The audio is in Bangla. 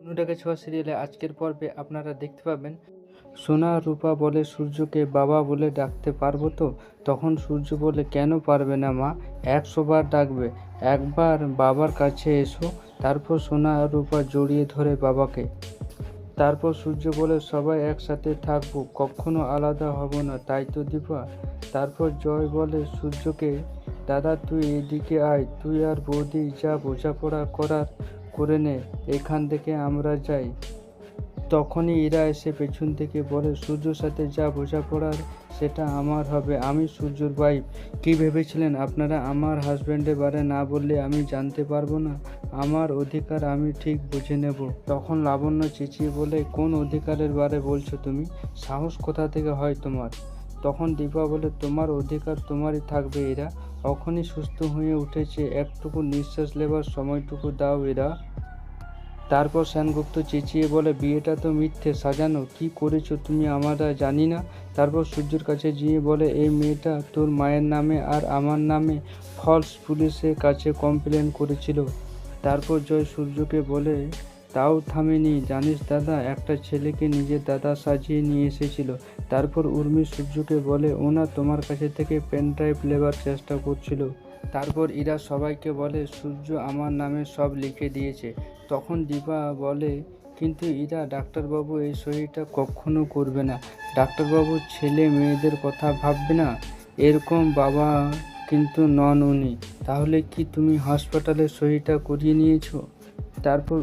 অনুরাগের ছোঁয়া সিরিয়ালে আজকের পর্বে আপনারা দেখতে পাবেন সোনা রূপা বলে সূর্যকে বাবা বলে ডাকতে পারবো তো? তখন সূর্য বলে কেন পারবে না মা, 100 বার ডাকবে, একবার বাবার কাছে এসো। তারপর সোনা রূপা জড়িয়ে ধরে বাবাকে। তারপর সূর্য বলে সবাই একসাথে থাকবো, কখনো আলাদা হব না, তাই তো দীপা? তারপর জয় বলে সূর্যকে, দাদা তুই এদিকে আয়, তুই আর বৌদি যা বোঝাপড়া করার করে নে, এখান থেকে আমরা যাই। তখনই ইরা এসে পেছন থেকে বলে, সূর্যর সাথে যা বোঝাপড়ার সেটা আমার হবে, আমি সূর্যর ওয়াইফ। কি ভেবেছিলেন আপনারা আমার হাজব্যান্ডের বারে না বললে আমি জানতে পারবো না? আমার অধিকার আমি ঠিক বুঝে নেব। তখন লাবণ্য চেঁচিয়ে বলে, কোন অধিকারের বারে বলছো তুমি? সাহস কোথা থেকে হয় তোমার? তখন দীপা বলে, তোমার অধিকার তোমারই থাকবে এরা, এখনই সুস্থ হয়ে উঠেছে, একটুকু নিঃশ্বাস নেবার সময়টুকু দাও এরা। তারপর সেনগুপ্ত চেঁচিয়ে বলে, বিয়েটা তো মিথ্যে সাজানো, কি করেছো তুমি আমরা জানি না। তারপর সূর্যের কাছে গিয়ে বলে, এই মেয়েটা তোর মায়ের নামে আর আমার নামে ফলস পুলিশের কাছে কমপ্লেন করেছিল। তারপর জয় সূর্যকে বলে, তাও থামেনি জানিস দাদা, একটা ছেলেকে নিজের দাদা সাজিয়ে নিয়ে এসেছিল। তারপর উর্মি সূর্যকে বলে, ওনা তোমার কাছে থেকে পেন ড্রাইভ নেবার চেষ্টা করছিল। তারপর ইরা সবাইকে বলে, সূর্য আমার নামে সব লিখে দিয়েছে। তখন দীপা বলে, কিন্তু ইরা, ডাক্তারবাবু এই সহিটা কখনো করবে না, ডাক্তারবাবু ছেলে মেয়েদের কথা ভাববে না, এরকম বাবা কিন্তু নন উনি। তাহলে কি তুমি হাসপাতালে সহিটা করিয়ে নিয়েছো? তারপর